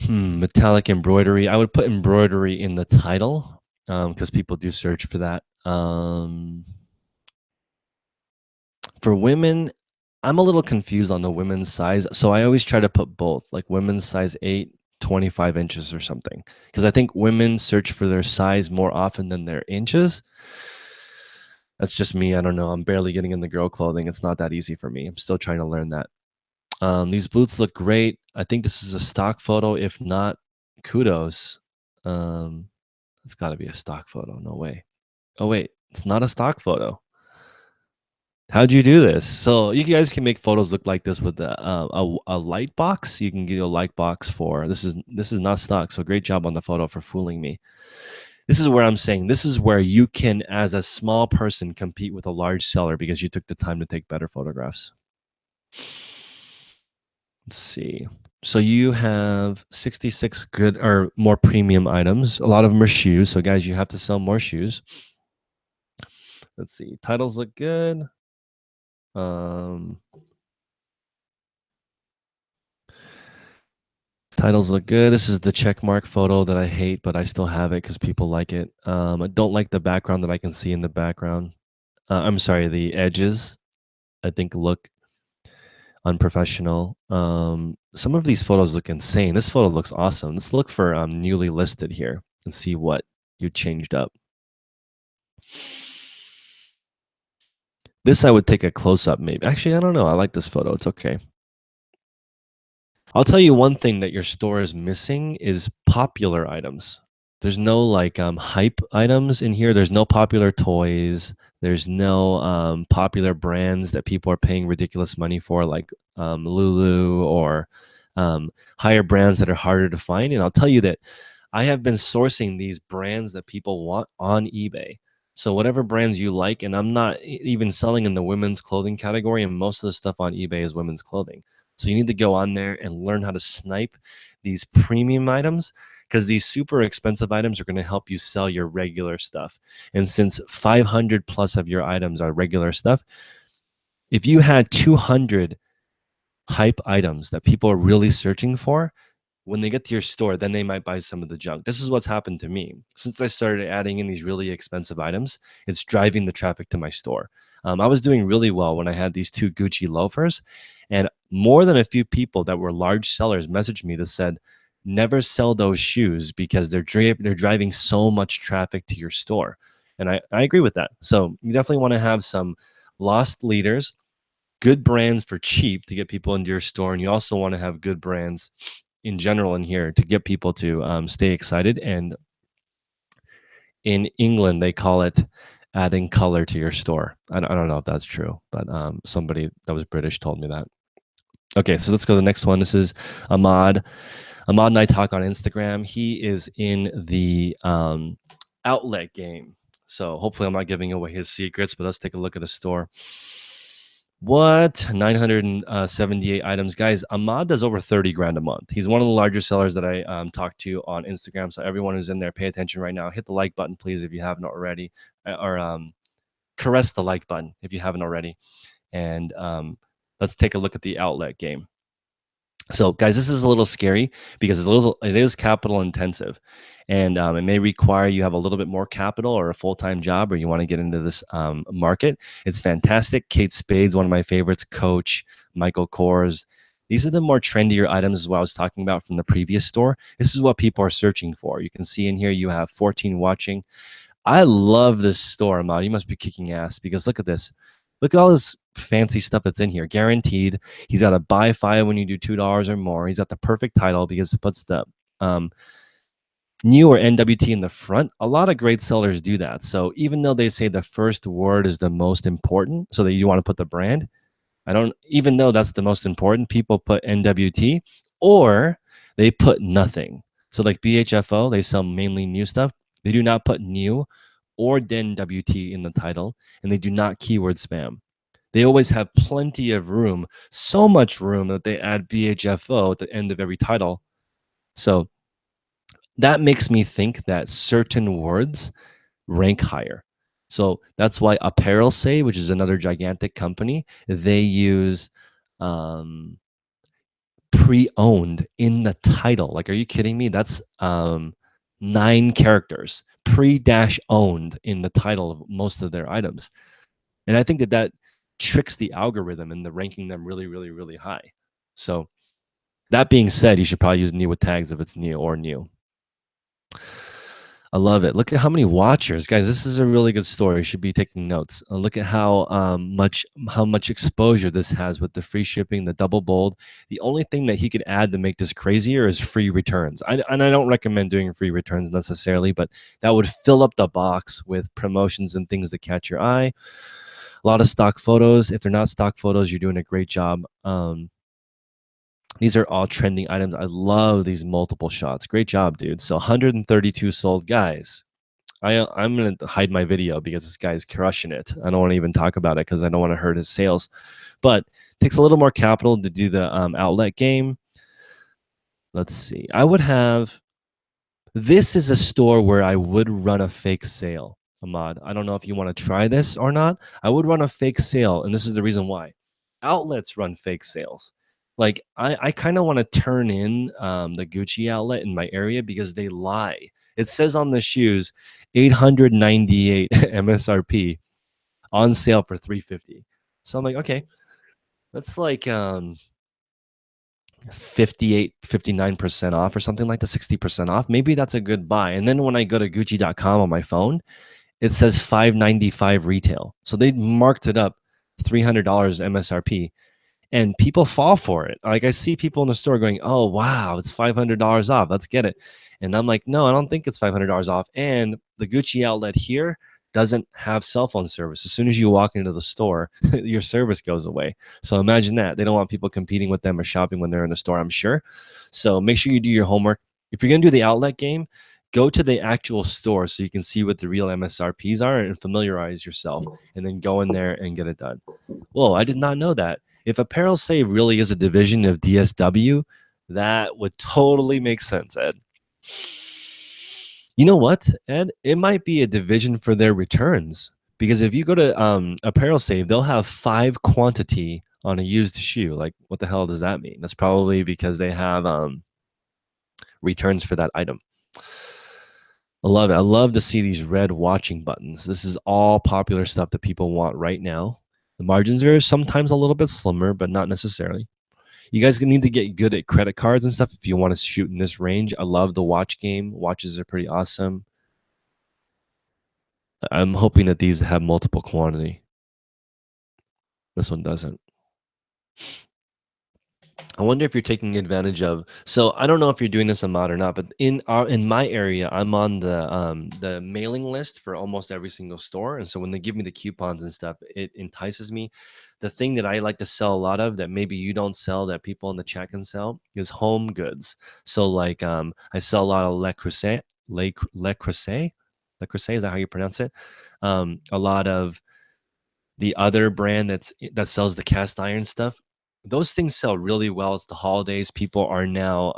[SPEAKER 1] Metallic embroidery. I would put embroidery in the title because people do search for that. For women, I'm a little confused on the women's size. So I always try to put both, like women's size 8, 25 inches or something. Because I think women search for their size more often than their inches. That's just me. I don't know. I'm barely getting into girl clothing. It's not that easy for me. I'm still trying to learn that. These boots look great. I think this is a stock photo. If not, kudos. It's got to be a stock photo. No way. Oh, wait. It's not a stock photo. How'd you do this? So you guys can make photos look like this with a light box. You can get a light box for this is not stock. So great job on the photo for fooling me. This is where I'm saying this is where you can, as a small person, compete with a large seller because you took the time to take better photographs. Let's see. So you have 66 good or more premium items. A lot of them are shoes. So guys, you have to sell more shoes. Let's see. Titles look good. Um, Titles look good. This is the check mark photo that I hate, but I still have it because people like it. I don't like the background that I can see in the background. I'm sorry, the edges I think look unprofessional. Some of these photos look insane. This photo looks awesome. Let's look for newly listed here and see what you changed up. This I would take a close up maybe. Actually, I don't know. I like this photo. It's okay. I'll tell you one thing that your store is missing is popular items. There's no like hype items in here. There's no popular toys. There's no popular brands that people are paying ridiculous money for, like Lulu or higher brands that are harder to find. And I'll tell you that I have been sourcing these brands that people want on eBay. So whatever brands you like, and I'm not even selling in the women's clothing category, and most of the stuff on eBay is women's clothing. So you need to go on there and learn how to snipe these premium items because these super expensive items are going to help you sell your regular stuff. And since 500 plus of your items are regular stuff, if you had 200 hype items that people are really searching for, when they get to your store, then they might buy some of the junk. This is what's happened to me. Since I started adding in these really expensive items, it's driving the traffic to my store. I was doing really well when I had these two Gucci loafers, and more than a few people that were large sellers messaged me that said, never sell those shoes because they're driving so much traffic to your store. And I agree with that. So you definitely want to have some lost leaders, good brands for cheap to get people into your store. And you also want to have good brands in general in here to get people to stay excited. And in England, they call it adding color to your store. I don't know if that's true, but somebody that was British told me that. Okay, so let's go to the next one. This is Ahmad. Ahmad and I talk on Instagram. He is in the outlet game. So hopefully I'm not giving away his secrets, but let's take a look at the store. What? 978 items. Guys, Ahmad does over 30 grand a month. He's one of the largest sellers that I talk to on Instagram. So everyone who's in there, pay attention right now. Hit the like button, please, if you haven't already. Or caress the like button if you haven't already. And let's take a look at the outlet game. So, guys, this is a little scary because it is capital intensive, and it may require you have a little bit more capital or a full-time job, or you want to get into this market. It's fantastic. Kate Spade's one of my favorites. Coach, Michael Kors. These are the more trendier items, as what I was talking about from the previous store. This is what people are searching for. You can see in here you have 14 watching. I love this store, Ahmad. You must be kicking ass because look at this. Look at all this fancy stuff that's in here. Guaranteed. He's got a buy five when you do $2 or more. He's got the perfect title because it puts the new or NWT in the front. A lot of great sellers do that. So even though they say the first word is the most important, so that you want to put the brand, even though that's the most important, people put NWT or they put nothing. So like BHFO, they sell mainly new stuff. They do not put new or NWT in the title, and they do not keyword spam. They always have plenty of room, so much room that they add BHFO at the end of every title. So that makes me think that certain words rank higher. So that's why Apparel Say, which is another gigantic company, they use pre-owned in the title. Like, are you kidding me? That's 9 characters, pre-owned in the title of most of their items. And I think that tricks the algorithm into ranking them really, really, really high. So that being said, you should probably use new with tags if it's new or new. I love it. Look at how many watchers, guys. This is a really good story. You should be taking notes. Look at how much exposure this has with the free shipping, the double bold. The only thing that he could add to make this crazier is free returns. And I don't recommend doing free returns necessarily, but that would fill up the box with promotions and things that catch your eye. A lot of stock photos. If they're not stock photos, you're doing a great job. These are all trending items. I love these multiple shots. Great job, dude. So 132 sold. Guys, I'm going to hide my video because this guy's crushing it. I don't want to even talk about it because I don't want to hurt his sales. But it takes a little more capital to do the outlet game. Let's see. This is a store where I would run a fake sale. Ahmad. I don't know if you want to try this or not. I would run a fake sale, and this is the reason why. Outlets run fake sales. Like I kind of want to turn in the Gucci outlet in my area because they lie. It says on the shoes 898 MSRP on sale for 350. So I'm like, okay, that's like 58, 59% off or something like that, 60% off. Maybe that's a good buy. And then when I go to Gucci.com on my phone, it says 595 retail. So they marked it up $300 MSRP, and people fall for it. Like I see people in the store going, "Oh wow, it's $500 off. Let's get it." And I'm like, "No, I don't think it's $500 off." And the Gucci outlet here doesn't have cell phone service. As soon as you walk into the store, your service goes away. So imagine that. They don't want people competing with them or shopping when they're in the store, I'm sure. So make sure you do your homework. If you're going to do the outlet game, go to the actual store so you can see what the real MSRPs are and familiarize yourself, and then go in there and get it done. Whoa, I did not know that. If Apparel Save really is a division of DSW, that would totally make sense, Ed. You know what, Ed? It might be a division for their returns, because if you go to Apparel Save, they'll have 5 quantity on a used shoe. Like, what the hell does that mean? That's probably because they have returns for that item. I love it. I love to see these red watching buttons. This is all popular stuff that people want right now. The margins are sometimes a little bit slimmer, but not necessarily. You guys need to get good at credit cards and stuff if you want to shoot in this range. I love the watch game. Watches are pretty awesome. I'm hoping that these have multiple quantity. This one doesn't. I wonder if you're taking advantage of. So I don't know if you're doing this, Ahmad, or not, but in my area, I'm on the mailing list for almost every single store, and so when they give me the coupons and stuff, it entices me. The thing that I like to sell a lot of that maybe you don't sell that people in the chat can sell is home goods. So like I sell a lot of Le Creuset, is that how you pronounce it? A lot of the other brand that sells the cast iron stuff. Those things sell really well. It's the holidays. People are now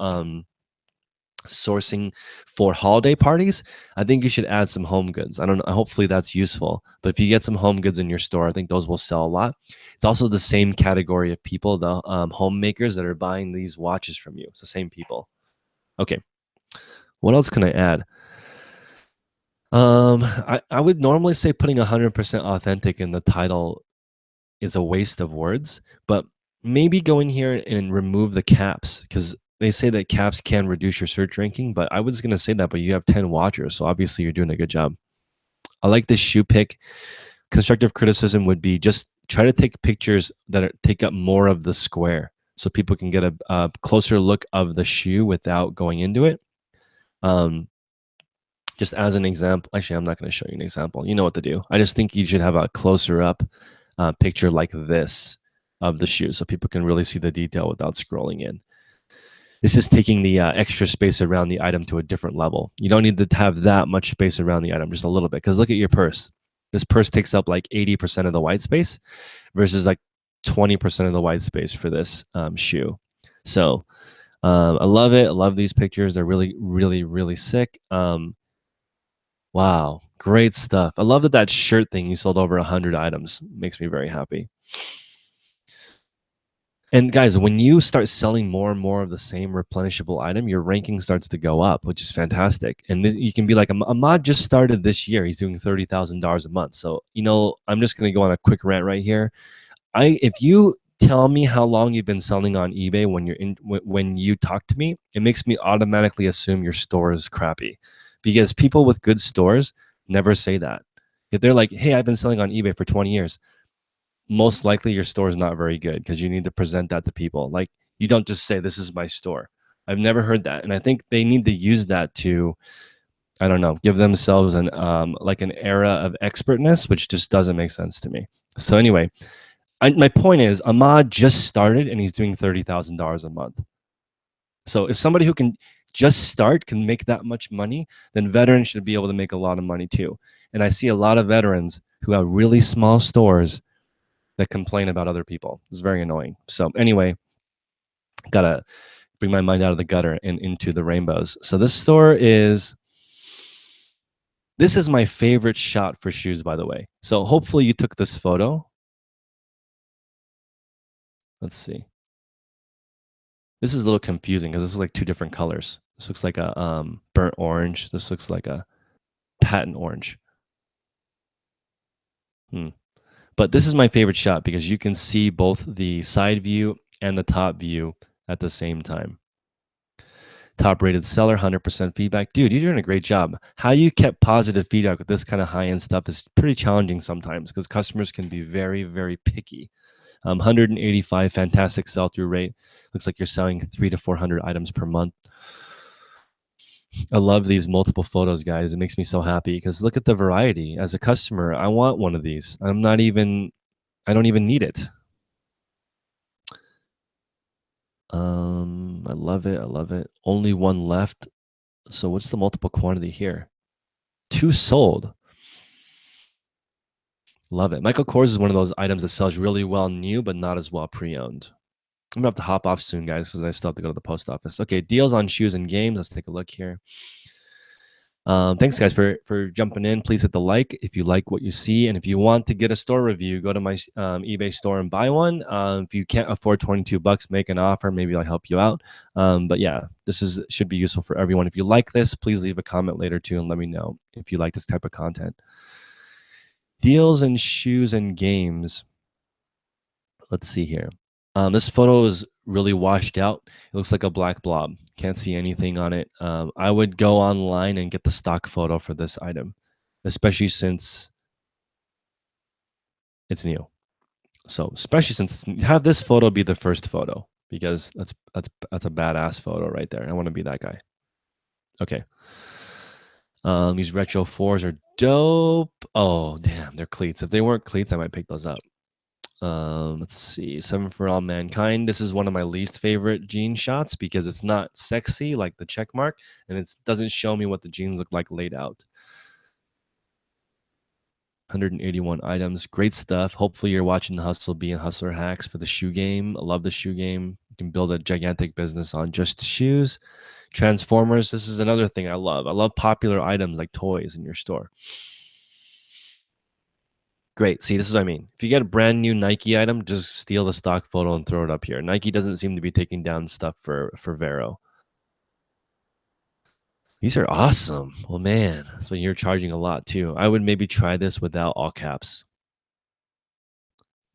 [SPEAKER 1] sourcing for holiday parties. I think you should add some home goods. I don't know. Hopefully that's useful. But if you get some home goods in your store, I think those will sell a lot. It's also the same category of people, the homemakers that are buying these watches from you. It's the same people. Okay. What else can I add? I would normally say putting 100% authentic in the title is a waste of words, but maybe go in here and remove the caps, because they say that caps can reduce your search ranking, but I was going to say that, but you have 10 watchers, so obviously you're doing a good job. I like this shoe pick. Constructive criticism would be just try to take pictures that take up more of the square so people can get a closer look of the shoe without going into it. Just as an example, actually, I'm not going to show you an example. You know what to do. I just think you should have a closer up picture like this of the shoe so people can really see the detail without scrolling in. This is taking the extra space around the item to a different level. You don't need to have that much space around the item, just a little bit. Because look at your purse. This purse takes up like 80% of the white space versus like 20% of the white space for this shoe. So I love it. I love these pictures. They're really, really, really sick. Wow, great stuff. I love that shirt thing you sold over 100 items. Makes me very happy. And guys, when you start selling more and more of the same replenishable item, your ranking starts to go up, which is fantastic. And you can be like, Ahmad just started this year. He's doing $30,000 a month. So, I'm just going to go on a quick rant right here. If you tell me how long you've been selling on eBay when you talk to me, it makes me automatically assume your store is crappy, because people with good stores never say that. If they're like, hey, I've been selling on eBay for 20 years, most likely your store is not very good, because you need to present that to people. Like, you don't just say, this is my store. I've never heard that. And I think they need to use that to, I don't know, give themselves an era of expertness, which just doesn't make sense to me. So anyway, my point is, Ahmad just started and he's doing $30,000 a month. So if somebody who can just start can make that much money, then veterans should be able to make a lot of money too. And I see a lot of veterans who have really small stores that complain about other people. It's very annoying. So anyway, gotta bring my mind out of the gutter and into the rainbows. So this store is This is my favorite shot for shoes, by the way. So hopefully you took this photo. Let's see. This is a little confusing because this is like two different colors. This looks like a burnt orange. This looks like a patent orange. Hmm. But this is my favorite shot because you can see both the side view and the top view at the same time. Top rated seller, 100% feedback. Dude, you're doing a great job. How you kept positive feedback with this kind of high end stuff is pretty challenging sometimes because customers can be very, very picky. 185 fantastic sell through rate. Looks like you're selling 300 to 400 items per month. I love these multiple photos, guys. It makes me so happy because look at the variety. As a customer, I want one of these. I don't even need it. I love it. I love it. Only one left. So what's the multiple quantity here? 2 sold. Love it. Michael Kors is one of those items that sells really well new, but not as well pre-owned. I'm gonna have to hop off soon, guys, because I still have to go to the post office. Okay, deals on shoes and games. Let's take a look here. Thanks, guys, for jumping in. Please hit the like if you like what you see, and if you want to get a store review, go to my eBay store and buy one. If you can't afford $22, make an offer. Maybe I'll help you out. But yeah, should be useful for everyone. If you like this, please leave a comment later too, and let me know if you like this type of content. Deals and shoes and games. Let's see here. This photo is really washed out. It looks like a black blob. Can't see anything on it. I would go online and get the stock photo for this item, especially since it's new. So especially since have this photo be the first photo because that's a badass photo right there. I want to be that guy. Okay. These retro 4s are dope. Oh, damn, they're cleats. If they weren't cleats, I might pick those up. Let's see. 7 for All Mankind. This is one of my least favorite jean shots because it's not sexy like the check mark, and it doesn't show me what the jeans look like laid out. 181 items. Great stuff. Hopefully you're watching the Hustle Bee and Hustler Hacks for the shoe game. I love the shoe game. You can build a gigantic business on just shoes. Transformers. This is another thing I love. I love popular items like toys in your store. Great. See, this is what I mean. If you get a brand new Nike item, just steal the stock photo and throw it up here. Nike doesn't seem to be taking down stuff for Vero. These are awesome. Well, man, so you're charging a lot too. I would maybe try this without all caps.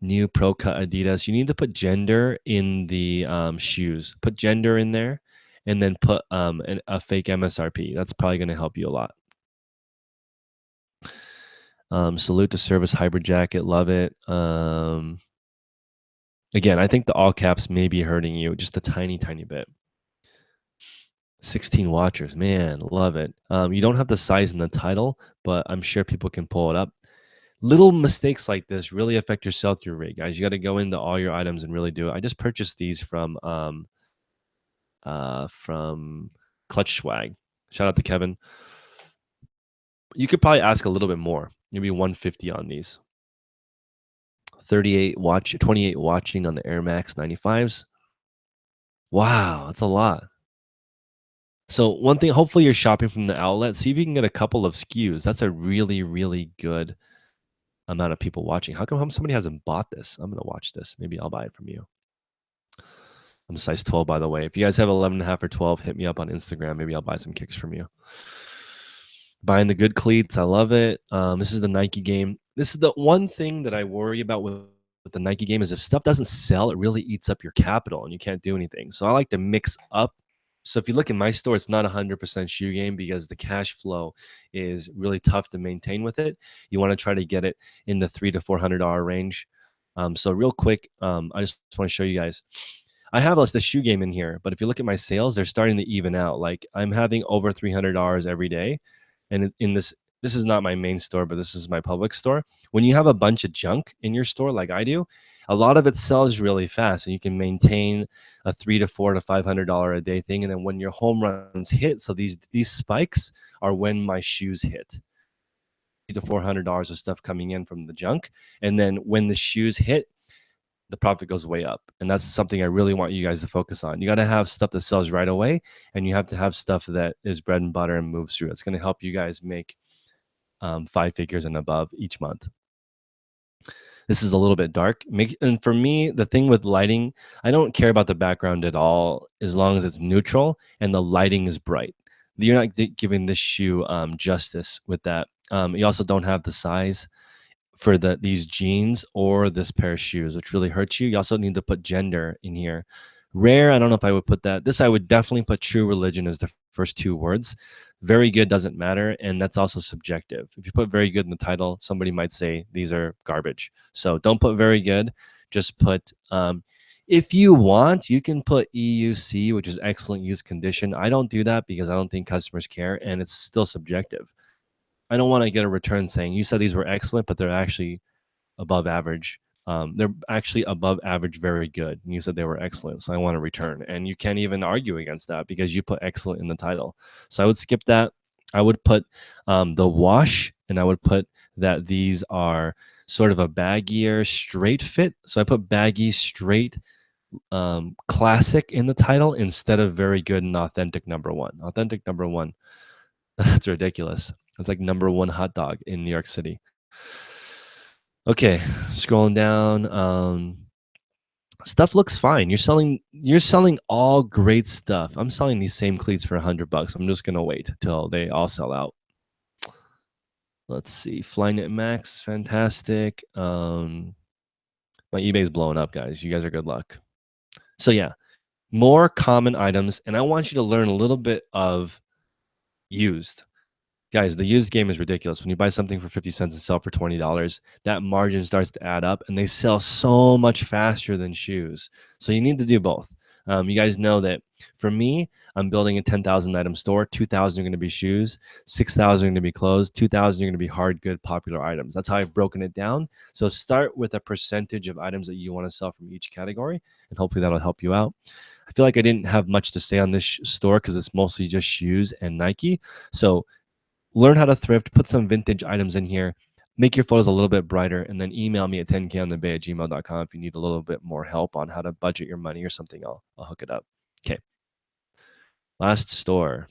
[SPEAKER 1] New Pro Cut Adidas. You need to put gender in the shoes. Put gender in there, and then put a fake MSRP. That's probably going to help you a lot. Salute to Service Hybrid Jacket. Love it. Again, I think the all caps may be hurting you just a tiny, tiny bit. 16 watchers, man, love it. You don't have the size in the title, but I'm sure people can pull it up. Little mistakes like this really affect your sell-through rate, guys. You got to go into all your items and really do it. I just purchased these from Clutch Swag. Shout out to Kevin. You could probably ask a little bit more, maybe 150 on these. 28 watching on the Air Max 95s. Wow, that's a lot. So one thing, hopefully you're shopping from the outlet. See if you can get a couple of SKUs. That's a really, really good amount of people watching. How come somebody hasn't bought this? I'm going to watch this. Maybe I'll buy it from you. I'm size 12, by the way. If you guys have 11.5 or 12, hit me up on Instagram. Maybe I'll buy some kicks from you. Buying the good cleats. I love it. This is the Nike game. This is the one thing that I worry about with the Nike game is if stuff doesn't sell, it really eats up your capital and you can't do anything. So I like to mix up. So if you look in my store, it's not 100% shoe game because the cash flow is really tough to maintain with it. You want to try to get it in the $300 to $400 range. So real quick, I just want to show you guys. I have the shoe game in here, but if you look at my sales, they're starting to even out. Like I'm having over $300 every day. And in this is not my main store, but this is my public store. When you have a bunch of junk in your store like I do, a lot of it sells really fast and you can maintain a $300 to $400 to $500 a day thing. And then when your home runs hit, so these spikes are when my shoes hit. $300 to $400 of stuff coming in from the junk. And then when the shoes hit, the profit goes way up. And that's something I really want you guys to focus on. You got to have stuff that sells right away, and you have to have stuff that is bread and butter and moves through. It's going to help you guys make 5 figures and above each month. This is a little bit dark. And for me, the thing with lighting, I don't care about the background at all as long as it's neutral and the lighting is bright. You're not giving this shoe justice with that. You also don't have the size for these jeans or this pair of shoes, which really hurts you. You also need to put gender in here. Rare, I don't know if I would put that. This I would definitely put true religion as the first 2 words. Very good doesn't matter, and that's also subjective. If you put very good in the title, somebody might say these are garbage. So don't put very good. Just put, if you want, you can put EUC, which is excellent use condition. I don't do that because I don't think customers care, and it's still subjective. I don't want to get a return saying you said these were excellent, but they're actually above average. They're actually above average, very good. And you said they were excellent, so I want to return. And you can't even argue against that because you put excellent in the title. So I would skip that. I would put the wash, and I would put that these are sort of a baggier straight fit. So I put baggy straight classic in the title instead of very good and authentic number 1. Authentic number 1. That's ridiculous. It's like number 1 hot dog in New York City. Okay, scrolling down. Stuff looks fine. You're selling all great stuff. I'm selling these same cleats for $100. I'm just gonna wait till they all sell out. Let's see. Flyknit Max is fantastic. My eBay's blowing up, guys. You guys are good luck. So yeah, more common items, and I want you to learn a little bit of used. Guys, the used game is ridiculous. When you buy something for 50 cents and sell for $20, that margin starts to add up, and they sell so much faster than shoes. So you need to do both. You guys know that for me, I'm building a 10,000 item store. 2,000 are going to be shoes, 6,000 are going to be clothes, 2,000 are going to be hard, good, popular items. That's how I've broken it down. So start with a percentage of items that you want to sell from each category, and hopefully that'll help you out. I feel like I didn't have much to say on this store because it's mostly just shoes and Nike. So learn how to thrift, put some vintage items in here, make your photos a little bit brighter, and then email me at 10konthebay@gmail.com if you need a little bit more help on how to budget your money or something. I'll hook it up. Okay. Last store.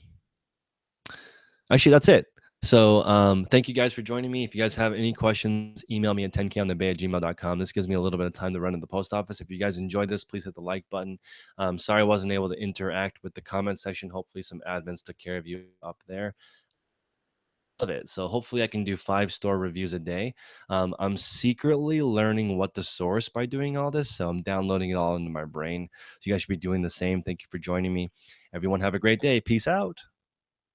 [SPEAKER 1] Actually, that's it. So thank you guys for joining me. If you guys have any questions, email me at 10konthebay@gmail.com. This gives me a little bit of time to run to the post office. If you guys enjoyed this, please hit the like button. Sorry I wasn't able to interact with the comment section. Hopefully some admins took care of you up there. Of it. So hopefully I can do 5 store reviews a day. I'm secretly learning what to source by doing all this. So I'm downloading it all into my brain. So you guys should be doing the same. Thank you for joining me. Everyone have a great day. Peace out.